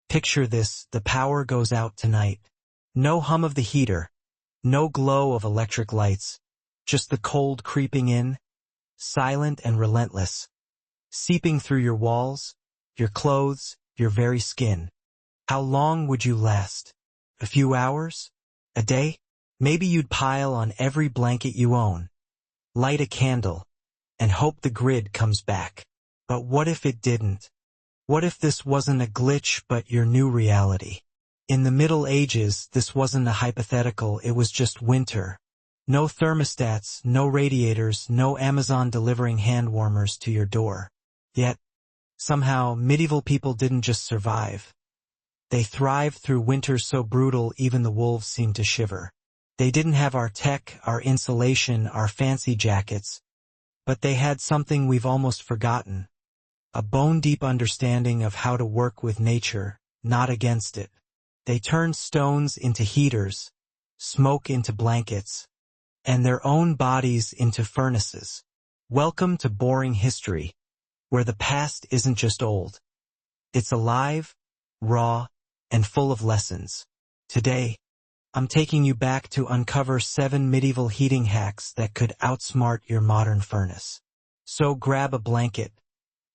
Picture this, the power goes out tonight. No hum of the heater, no glow of electric lights, just the cold creeping in, silent and relentless, seeping through your walls, your clothes, your very skin. How long would you last? A few hours? A day? Maybe you'd pile on every blanket you own, light a candle, and hope the grid comes back. But what if it didn't? What if this wasn't a glitch but your new reality? In the Middle Ages, this wasn't a hypothetical, it was just winter. No thermostats, no radiators, no Amazon delivering hand warmers to your door. Yet, somehow, medieval people didn't just survive. They thrived through winters so brutal even the wolves seemed to shiver. They didn't have our tech, our insulation, our fancy jackets, but they had something we've almost forgotten. A bone-deep understanding of how to work with nature, not against it. They turned stones into heaters, smoke into blankets, and their own bodies into furnaces. Welcome to boring history, where the past isn't just old. It's alive, raw, and full of lessons. Today, I'm taking you back to uncover 7 medieval heating hacks that could outsmart your modern furnace. So grab a blanket,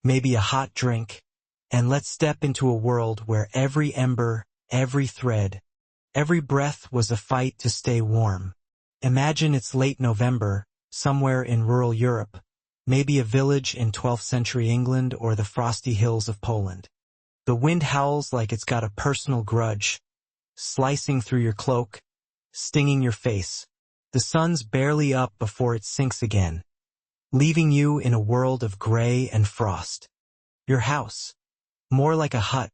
maybe a hot drink, and let's step into a world where every ember, every thread, every breath was a fight to stay warm. Imagine it's late November, somewhere in rural Europe, maybe a village in 12th century England or the frosty hills of Poland. The wind howls like it's got a personal grudge, slicing through your cloak, stinging your face. The sun's barely up before it sinks again, leaving you in a world of gray and frost. Your house, more like a hut,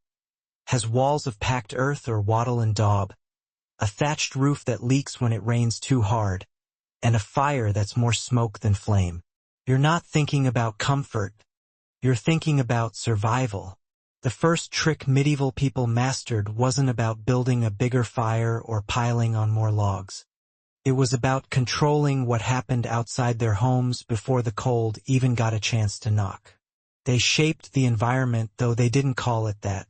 has walls of packed earth or wattle and daub, a thatched roof that leaks when it rains too hard, and a fire that's more smoke than flame. You're not thinking about comfort, you're thinking about survival. The first trick medieval people mastered wasn't about building a bigger fire or piling on more logs. It was about controlling what happened outside their homes before the cold even got a chance to knock. They shaped the environment, though they didn't call it that.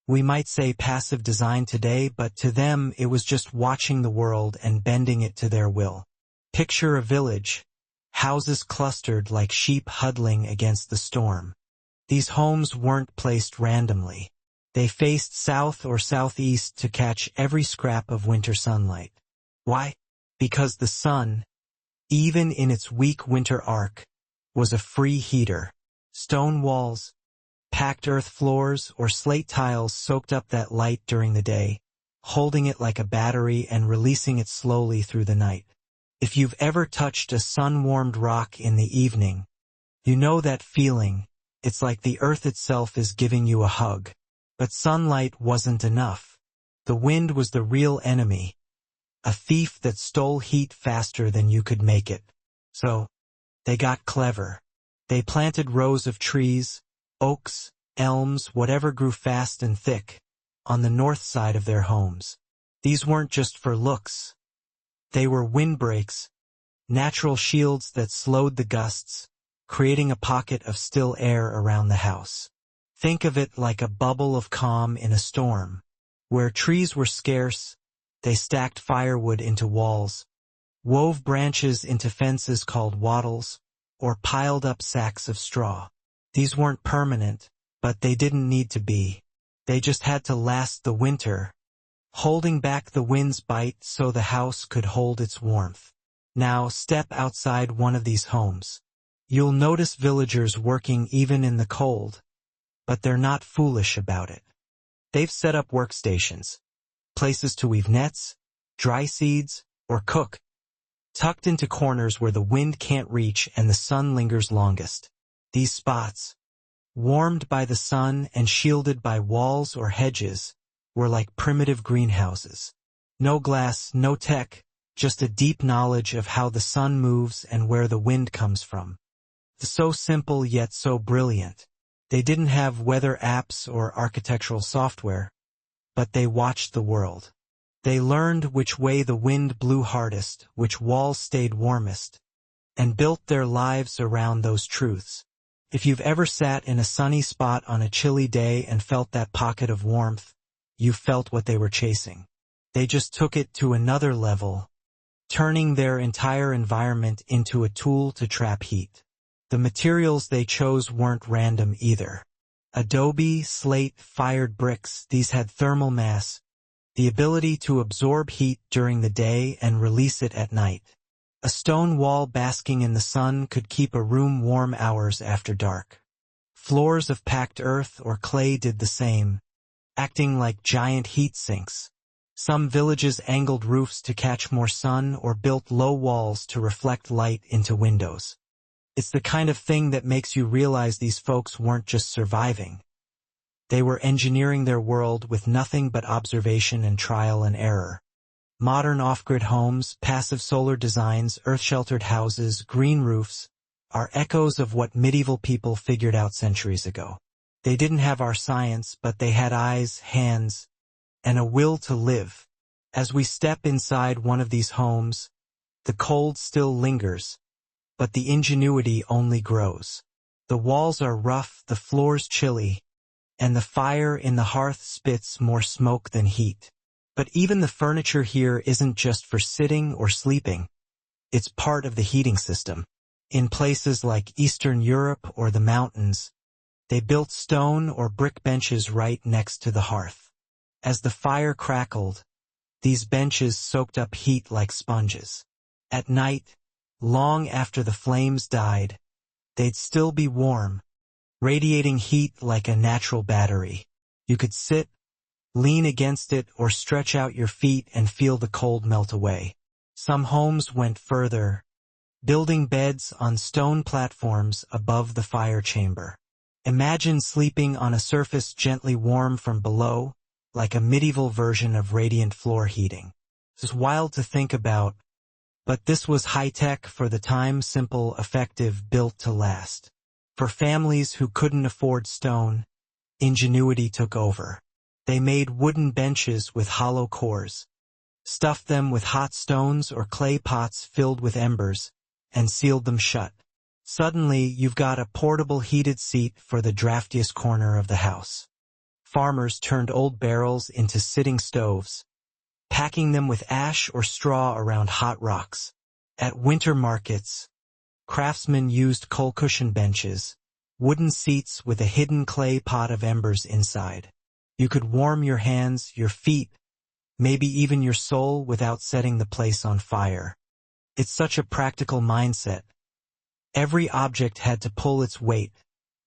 We might say passive design today, but to them it was just watching the world and bending it to their will. Picture a village, houses clustered like sheep huddling against the storm. These homes weren't placed randomly. They faced south or southeast to catch every scrap of winter sunlight. Why? Because the sun, even in its weak winter arc, was a free heater. Stone walls, packed earth floors, or slate tiles soaked up that light during the day, holding it like a battery and releasing it slowly through the night. If you've ever touched a sun-warmed rock in the evening, you know that feeling. It's like the earth itself is giving you a hug. But sunlight wasn't enough. The wind was the real enemy, a thief that stole heat faster than you could make it. So, they got clever. They planted rows of trees, oaks, elms, whatever grew fast and thick, on the north side of their homes. These weren't just for looks. They were windbreaks, natural shields that slowed the gusts, creating a pocket of still air around the house. Think of it like a bubble of calm in a storm. Where trees were scarce, they stacked firewood into walls, wove branches into fences called wattles, or piled up sacks of straw. These weren't permanent, but they didn't need to be. They just had to last the winter, holding back the wind's bite so the house could hold its warmth. Now step outside one of these homes. You'll notice villagers working even in the cold, but they're not foolish about it. They've set up workstations, places to weave nets, dry seeds, or cook, tucked into corners where the wind can't reach and the sun lingers longest. These spots, warmed by the sun and shielded by walls or hedges, were like primitive greenhouses. No glass, no tech, just a deep knowledge of how the sun moves and where the wind comes from. So simple yet so brilliant. They didn't have weather apps or architectural software, but they watched the world. They learned which way the wind blew hardest, which walls stayed warmest, and built their lives around those truths. If you've ever sat in a sunny spot on a chilly day and felt that pocket of warmth, you felt what they were chasing. They just took it to another level, turning their entire environment into a tool to trap heat. The materials they chose weren't random either. Adobe, slate, fired bricks, these had thermal mass, the ability to absorb heat during the day and release it at night. A stone wall basking in the sun could keep a room warm hours after dark. Floors of packed earth or clay did the same, acting like giant heat sinks. Some villages angled roofs to catch more sun or built low walls to reflect light into windows. It's the kind of thing that makes you realize these folks weren't just surviving. They were engineering their world with nothing but observation and trial and error. Modern off-grid homes, passive solar designs, earth-sheltered houses, green roofs, are echoes of what medieval people figured out centuries ago. They didn't have our science, but they had eyes, hands, and a will to live. As we step inside one of these homes, the cold still lingers, but the ingenuity only grows. The walls are rough, the floors chilly, and the fire in the hearth spits more smoke than heat. But even the furniture here isn't just for sitting or sleeping. It's part of the heating system. In places like Eastern Europe or the mountains, they built stone or brick benches right next to the hearth. As the fire crackled, these benches soaked up heat like sponges. At night, long after the flames died, they'd still be warm, radiating heat like a natural battery. You could sit, lean against it, or stretch out your feet and feel the cold melt away. Some homes went further, building beds on stone platforms above the fire chamber. Imagine sleeping on a surface gently warm from below, like a medieval version of radiant floor heating. It's wild to think about, but this was high-tech for the time, simple, effective, built to last. For families who couldn't afford stone, ingenuity took over. They made wooden benches with hollow cores, stuffed them with hot stones or clay pots filled with embers, and sealed them shut. Suddenly, you've got a portable heated seat for the draftiest corner of the house. Farmers turned old barrels into sitting stoves, packing them with ash or straw around hot rocks. At winter markets, craftsmen used coal cushion benches, wooden seats with a hidden clay pot of embers inside. You could warm your hands, your feet, maybe even your soul without setting the place on fire. It's such a practical mindset. Every object had to pull its weight,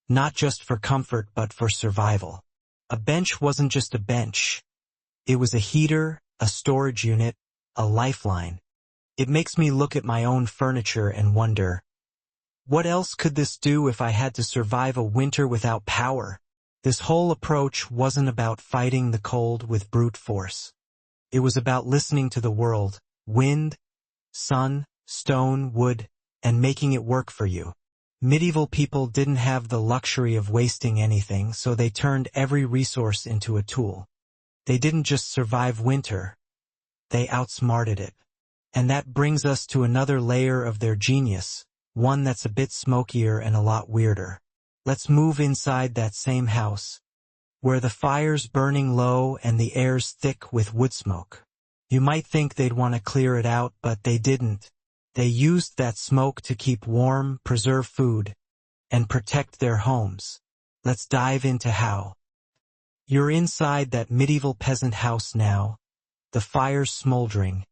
not just for comfort but for survival. A bench wasn't just a bench. It was a heater, a storage unit, a lifeline. It makes me look at my own furniture and wonder, what else could this do if I had to survive a winter without power? This whole approach wasn't about fighting the cold with brute force. It was about listening to the world, wind, sun, stone, wood, and making it work for you. Medieval people didn't have the luxury of wasting anything, so they turned every resource into a tool. They didn't just survive winter, they outsmarted it. And that brings us to another layer of their genius, one that's a bit smokier and a lot weirder. Let's move inside that same house, where the fire's burning low and the air's thick with wood smoke. You might think they'd want to clear it out, but they didn't. They used that smoke to keep warm, preserve food, and protect their homes. Let's dive into how. You're inside that medieval peasant house now, the fire's smoldering,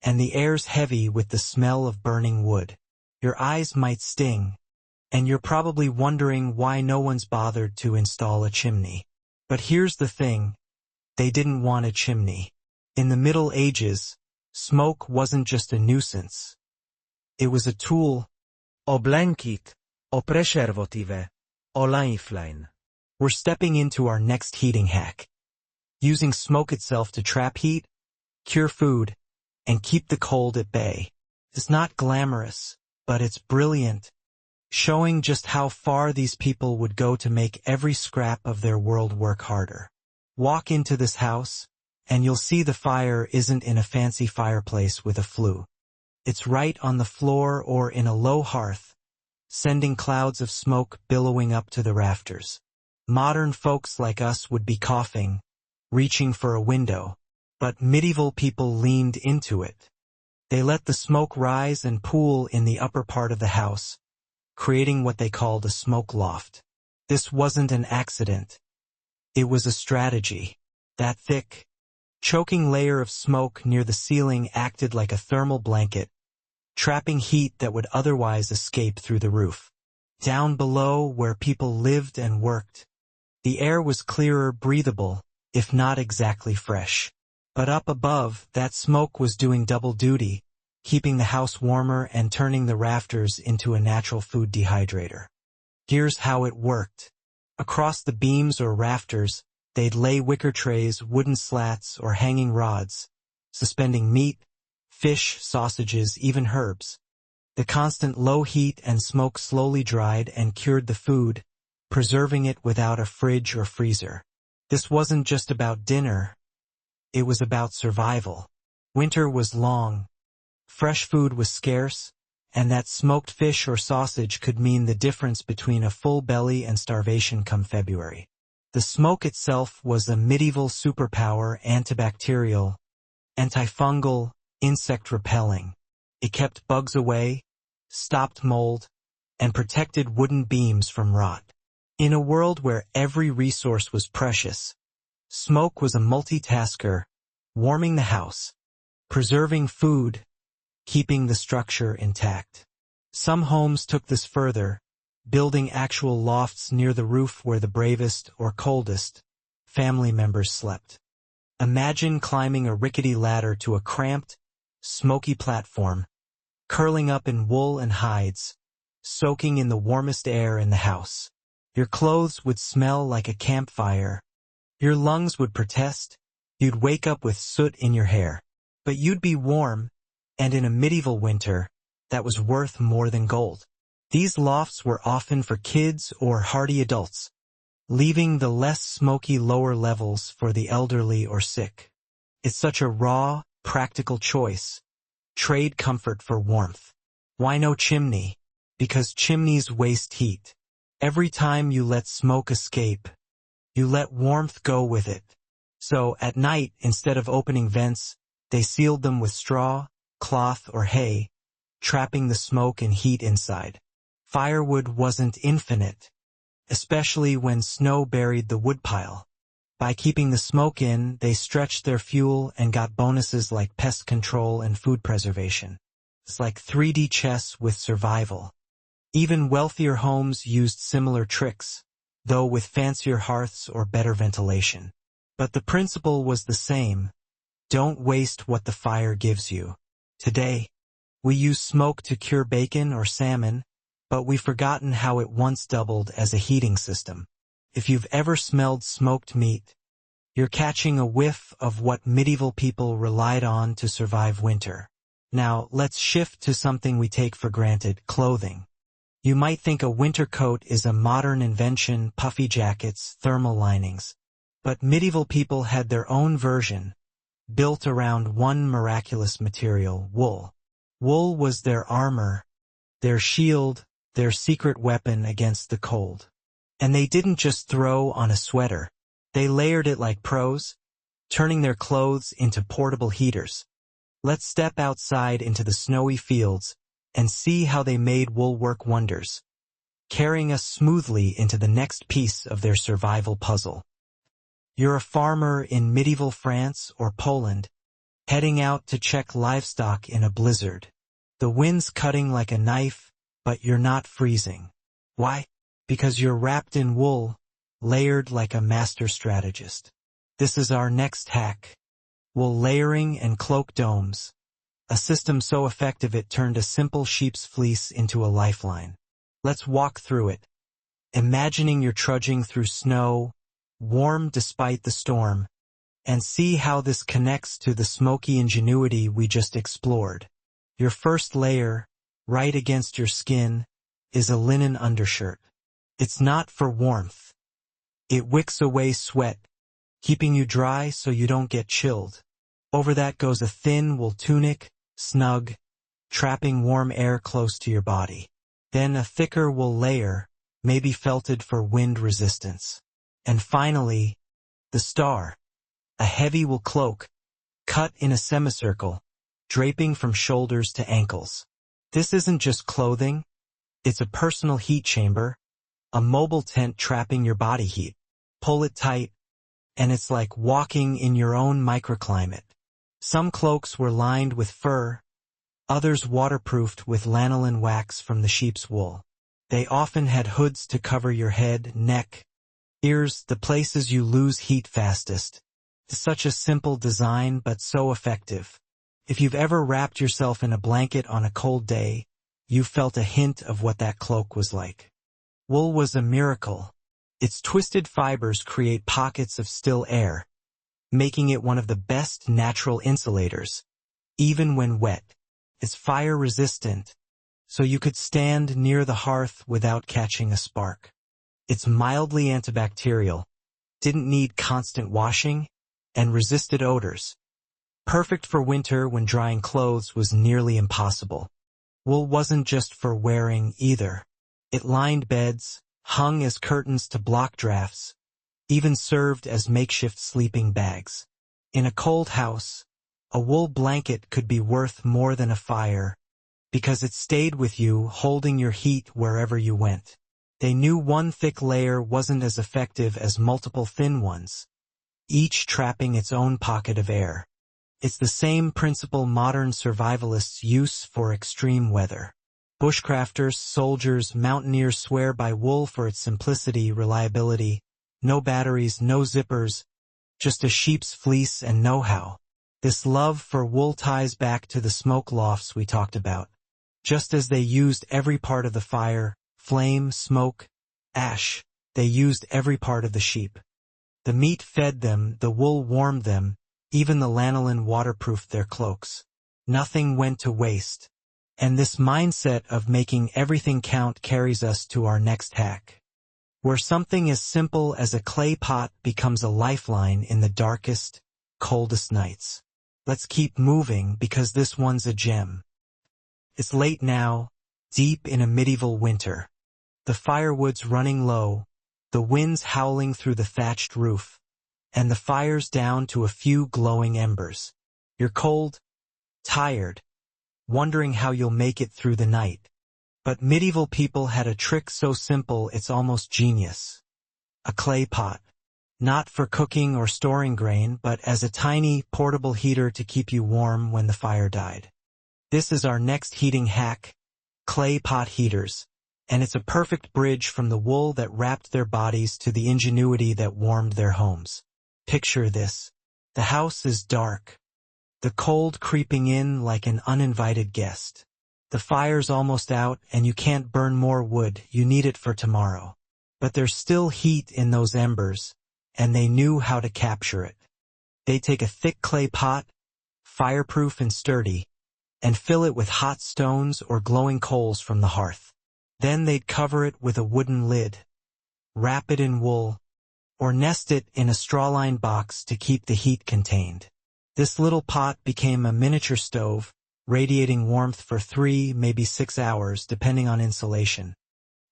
and the air's heavy with the smell of burning wood. Your eyes might sting, and you're probably wondering why no one's bothered to install a chimney. But here's the thing, they didn't want a chimney. In the Middle Ages, smoke wasn't just a nuisance. It was a tool. O blanket, o preservative, o lifeline. We're stepping into our next heating hack. Using smoke itself to trap heat, cure food, and keep the cold at bay. It's not glamorous, but it's brilliant, showing just how far these people would go to make every scrap of their world work harder. Walk into this house, and you'll see the fire isn't in a fancy fireplace with a flue. It's right on the floor or in a low hearth, sending clouds of smoke billowing up to the rafters. Modern folks like us would be coughing, reaching for a window. But medieval people leaned into it. They let the smoke rise and pool in the upper part of the house, creating what they called a smoke loft. This wasn't an accident. It was a strategy. That thick, choking layer of smoke near the ceiling acted like a thermal blanket, trapping heat that would otherwise escape through the roof. Down below, where people lived and worked, the air was clearer, breathable, if not exactly fresh. But up above, that smoke was doing double duty, keeping the house warmer and turning the rafters into a natural food dehydrator. Here's how it worked. Across the beams or rafters, they'd lay wicker trays, wooden slats, or hanging rods, suspending meat, fish, sausages, even herbs. The constant low heat and smoke slowly dried and cured the food, preserving it without a fridge or freezer. This wasn't just about dinner. It was about survival. Winter was long, fresh food was scarce, and that smoked fish or sausage could mean the difference between a full belly and starvation come February. The smoke itself was a medieval superpower, antibacterial, antifungal, insect-repelling. It kept bugs away, stopped mold, and protected wooden beams from rot. In a world where every resource was precious, smoke was a multitasker, warming the house, preserving food, keeping the structure intact. Some homes took this further, building actual lofts near the roof where the bravest or coldest family members slept. Imagine climbing a rickety ladder to a cramped, smoky platform, curling up in wool and hides, soaking in the warmest air in the house. Your clothes would smell like a campfire. Your lungs would protest. You'd wake up with soot in your hair. But you'd be warm, and in a medieval winter, that was worth more than gold. These lofts were often for kids or hardy adults, leaving the less smoky lower levels for the elderly or sick. It's such a raw, practical choice. Trade comfort for warmth. Why no chimney? Because chimneys waste heat. Every time you let smoke escape, you let warmth go with it. So, at night, instead of opening vents, they sealed them with straw, cloth, or hay, trapping the smoke and heat inside. Firewood wasn't infinite, especially when snow buried the woodpile. By keeping the smoke in, they stretched their fuel and got bonuses like pest control and food preservation. It's like 3D chess with survival. Even wealthier homes used similar tricks, though with fancier hearths or better ventilation. But the principle was the same. Don't waste what the fire gives you. Today, we use smoke to cure bacon or salmon, but we've forgotten how it once doubled as a heating system. If you've ever smelled smoked meat, you're catching a whiff of what medieval people relied on to survive winter. Now, let's shift to something we take for granted, clothing. You might think a winter coat is a modern invention, puffy jackets, thermal linings. But medieval people had their own version, built around one miraculous material, wool. Wool was their armor, their shield, their secret weapon against the cold. And they didn't just throw on a sweater. They layered it like pros, turning their clothes into portable heaters. Let's step outside into the snowy fields and see how they made wool work wonders, carrying us smoothly into the next piece of their survival puzzle. You're a farmer in medieval France or Poland, heading out to check livestock in a blizzard. The wind's cutting like a knife, but you're not freezing. Why? Because you're wrapped in wool, layered like a master strategist. This is our next hack. Wool layering and cloak domes. A system so effective it turned a simple sheep's fleece into a lifeline. Let's walk through it. Imagining you're trudging through snow, warm despite the storm, and see how this connects to the smoky ingenuity we just explored. Your first layer, right against your skin, is a linen undershirt. It's not for warmth. It wicks away sweat, keeping you dry so you don't get chilled. Over that goes a thin wool tunic, snug, trapping warm air close to your body. Then a thicker wool layer, maybe felted for wind resistance. And finally, the star. a heavy wool cloak, cut in a semicircle, draping from shoulders to ankles. This isn't just clothing, it's a personal heat chamber, a mobile tent trapping your body heat. Pull it tight, and it's like walking in your own microclimate. Some cloaks were lined with fur, others waterproofed with lanolin wax from the sheep's wool. They often had hoods to cover your head, neck, ears, the places you lose heat fastest. Such a simple design, but so effective. If you've ever wrapped yourself in a blanket on a cold day, you felt a hint of what that cloak was like. Wool was a miracle. Its twisted fibers create pockets of still air, making it one of the best natural insulators, even when wet. It's fire-resistant, so you could stand near the hearth without catching a spark. It's mildly antibacterial, didn't need constant washing, and resisted odors. Perfect for winter when drying clothes was nearly impossible. Wool wasn't just for wearing either. It lined beds, hung as curtains to block drafts, even served as makeshift sleeping bags. In a cold house, a wool blanket could be worth more than a fire, because it stayed with you, holding your heat wherever you went. They knew one thick layer wasn't as effective as multiple thin ones, each trapping its own pocket of air. It's the same principle modern survivalists use for extreme weather. Bushcrafters, soldiers, mountaineers swear by wool for its simplicity, reliability, no batteries, no zippers, just a sheep's fleece and know-how. This love for wool ties back to the smoke lofts we talked about. Just as they used every part of the fire, flame, smoke, ash, they used every part of the sheep. The meat fed them, the wool warmed them, even the lanolin waterproofed their cloaks. Nothing went to waste. And this mindset of making everything count carries us to our next hack, where something as simple as a clay pot becomes a lifeline in the darkest, coldest nights. Let's keep moving because this one's a gem. It's late now, deep in a medieval winter. The firewood's running low, the wind's howling through the thatched roof, and the fire's down to a few glowing embers. You're cold, tired, wondering how you'll make it through the night. But medieval people had a trick so simple it's almost genius. A clay pot. Not for cooking or storing grain, but as a tiny, portable heater to keep you warm when the fire died. This is our next heating hack, clay pot heaters, and it's a perfect bridge from the wool that wrapped their bodies to the ingenuity that warmed their homes. Picture this. The house is dark, the cold creeping in like an uninvited guest. The fire's almost out and you can't burn more wood, you need it for tomorrow. But there's still heat in those embers, and they knew how to capture it. They take a thick clay pot, fireproof and sturdy, and fill it with hot stones or glowing coals from the hearth. Then they'd cover it with a wooden lid, wrap it in wool, or nest it in a straw-lined box to keep the heat contained. This little pot became a miniature stove, radiating warmth for 3, maybe 6 hours, depending on insulation.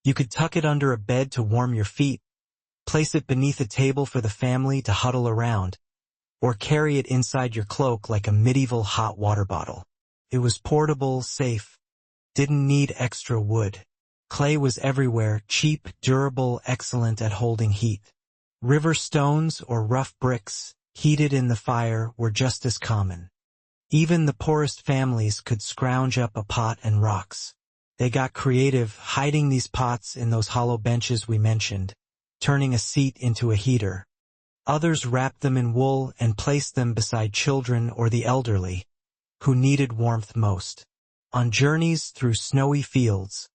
You could tuck it under a bed to warm your feet, place it beneath a table for the family to huddle around, or carry it inside your cloak like a medieval hot water bottle. It was portable, safe, didn't need extra wood. Clay was everywhere, cheap, durable, excellent at holding heat. River stones or rough bricks, heated in the fire, were just as common. Even the poorest families could scrounge up a pot and rocks. They got creative, hiding these pots in those hollow benches we mentioned, turning a seat into a heater. Others wrapped them in wool and placed them beside children or the elderly, who needed warmth most. On journeys through snowy fields,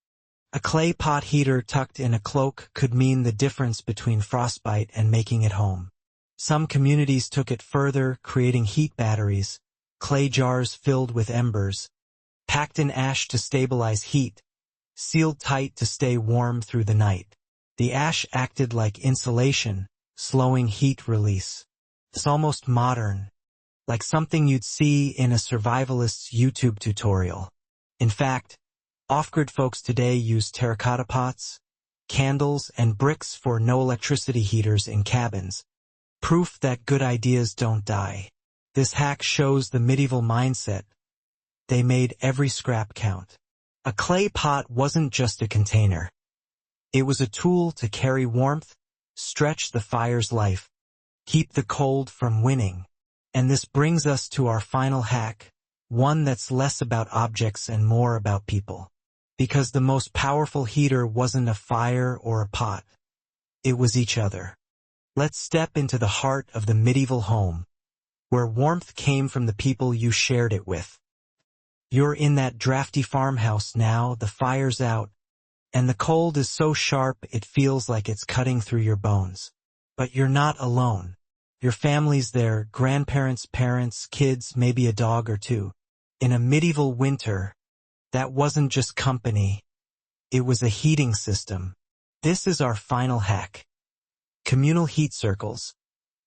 a clay pot heater tucked in a cloak could mean the difference between frostbite and making it home. Some communities took it further, creating heat batteries, clay jars filled with embers, packed in ash to stabilize heat, sealed tight to stay warm through the night. The ash acted like insulation, slowing heat release. It's almost modern, like something you'd see in a survivalist's YouTube tutorial. In fact, off-grid folks today use terracotta pots, candles, and bricks for no-electricity heaters in cabins, Proof that good ideas don't die. This hack shows the medieval mindset. They made every scrap count. A clay pot wasn't just a container. It was a tool to carry warmth, stretch the fire's life, keep the cold from winning. And this brings us to our final hack, one that's less about objects and more about people. Because the most powerful heater wasn't a fire or a pot. It was each other. Let's step into the heart of the medieval home, where warmth came from the people you shared it with. You're in that drafty farmhouse now, the fire's out, and the cold is so sharp it feels like it's cutting through your bones. But you're not alone. Your family's there, grandparents, parents, kids, maybe a dog or two. In a medieval winter, that wasn't just company, it was a heating system. This is our final hack. Communal heat circles,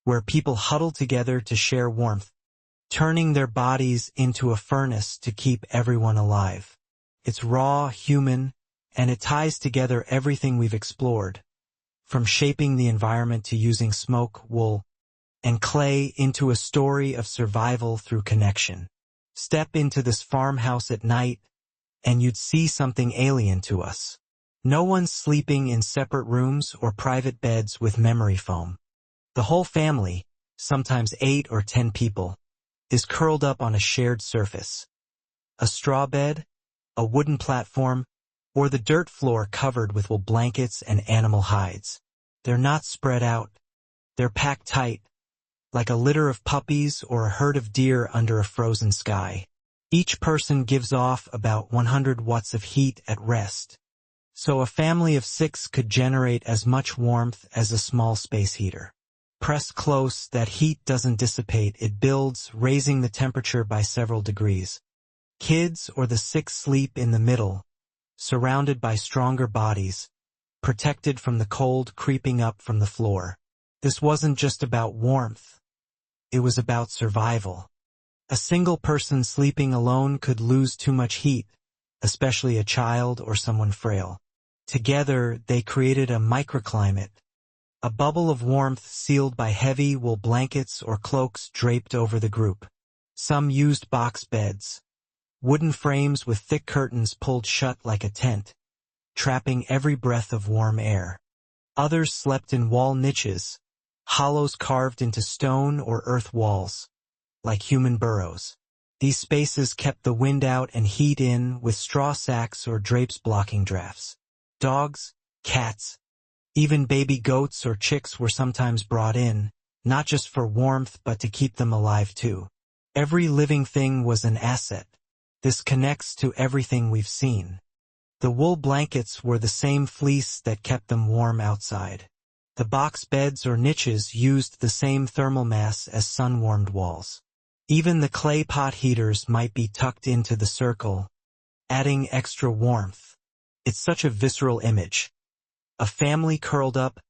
where people huddle together to share warmth, turning their bodies into a furnace to keep everyone alive. It's raw, human, and it ties together everything we've explored, from shaping the environment to using smoke, wool, and clay into a story of survival through connection. Step into this farmhouse at night, and you'd see something alien to us. No one's sleeping in separate rooms or private beds with memory foam. The whole family, sometimes 8 or 10 people, is curled up on a shared surface. A straw bed, a wooden platform, or the dirt floor covered with wool blankets and animal hides. They're not spread out. They're packed tight, like a litter of puppies or a herd of deer under a frozen sky. Each person gives off about 100 watts of heat at rest. So a family of 6 could generate as much warmth as a small space heater. Press close, that heat doesn't dissipate, it builds, raising the temperature by several degrees. Kids or the 6 sleep in the middle, surrounded by stronger bodies, protected from the cold creeping up from the floor. This wasn't just about warmth. It was about survival. A single person sleeping alone could lose too much heat, especially a child or someone frail. Together, they created a microclimate, a bubble of warmth sealed by heavy wool blankets or cloaks draped over the group. Some used box beds, wooden frames with thick curtains pulled shut like a tent, trapping every breath of warm air. Others slept in wall niches, hollows carved into stone or earth walls, like human burrows. These spaces kept the wind out and heat in, with straw sacks or drapes blocking drafts. Dogs, cats, even baby goats or chicks were sometimes brought in, not just for warmth but to keep them alive too. Every living thing was an asset. This connects to everything we've seen. The wool blankets were the same fleece that kept them warm outside. The box beds or niches used the same thermal mass as sun-warmed walls. Even the clay pot heaters might be tucked into the circle, adding extra warmth. It's such a visceral image. A family curled up,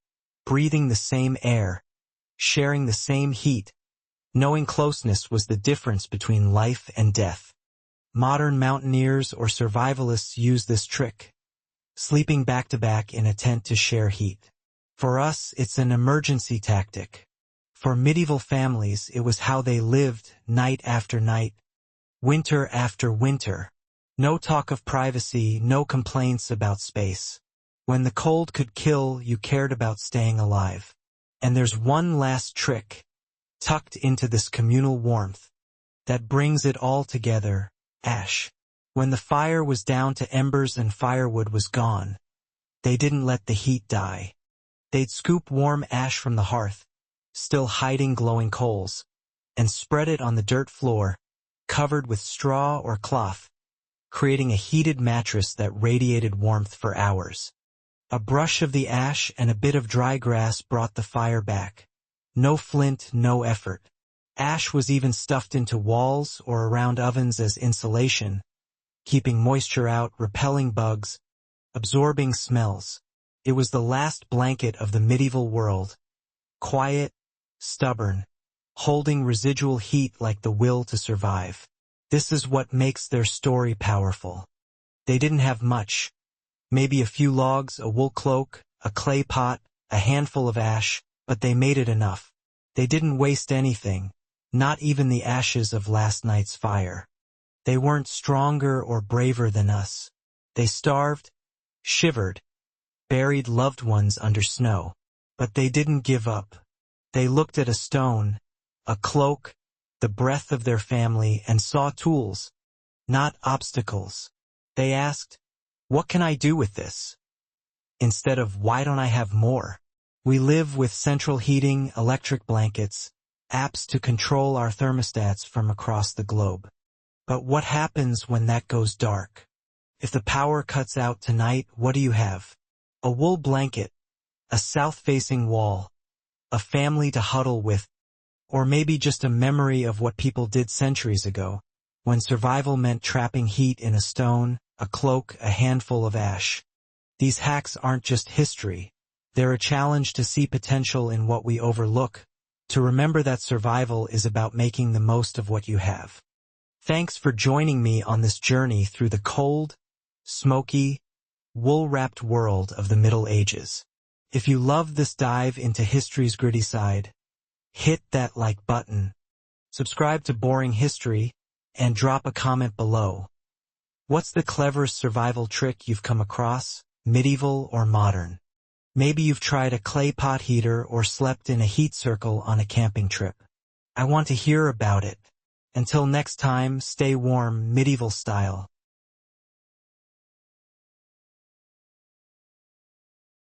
breathing the same air, sharing the same heat, knowing closeness was the difference between life and death. Modern mountaineers or survivalists use this trick, sleeping back-to-back in a tent to share heat. For us, it's an emergency tactic. For medieval families, it was how they lived night after night, winter after winter. No talk of privacy, no complaints about space. When the cold could kill, you cared about staying alive. And there's one last trick, tucked into this communal warmth, that brings it all together: ash. When the fire was down to embers and firewood was gone, they didn't let the heat die. They'd scoop warm ash from the hearth, still hiding glowing coals, and spread it on the dirt floor, covered with straw or cloth, creating a heated mattress that radiated warmth for hours. A brush of the ash and a bit of dry grass brought the fire back. No flint, no effort. Ash was even stuffed into walls or around ovens as insulation, keeping moisture out, repelling bugs, absorbing smells. It was the last blanket of the medieval world, quiet, stubborn, holding residual heat like the will to survive. This is what makes their story powerful. They didn't have much. Maybe a few logs, a wool cloak, a clay pot, a handful of ash, but they made it enough. They didn't waste anything, not even the ashes of last night's fire. They weren't stronger or braver than us. They starved, shivered, buried loved ones under snow. But they didn't give up. They looked at a stone, a cloak, the breath of their family, and saw tools, not obstacles. They asked, "What can I do with this?" Instead of, "Why don't I have more?" We live with central heating, electric blankets, apps to control our thermostats from across the globe. But what happens when that goes dark? If the power cuts out tonight, what do you have? A wool blanket, a south-facing wall, a family to huddle with, or maybe just a memory of what people did centuries ago, when survival meant trapping heat in a stone, a cloak, a handful of ash. These hacks aren't just history. They're a challenge to see potential in what we overlook, to remember that survival is about making the most of what you have. Thanks for joining me on this journey through the cold, smoky, wool-wrapped world of the Middle Ages. If you loved this dive into history's gritty side, hit that like button, subscribe to Boring History, and drop a comment below. What's the cleverest survival trick you've come across, medieval or modern? Maybe you've tried a clay pot heater or slept in a heat circle on a camping trip. I want to hear about it. Until next time, stay warm, medieval style.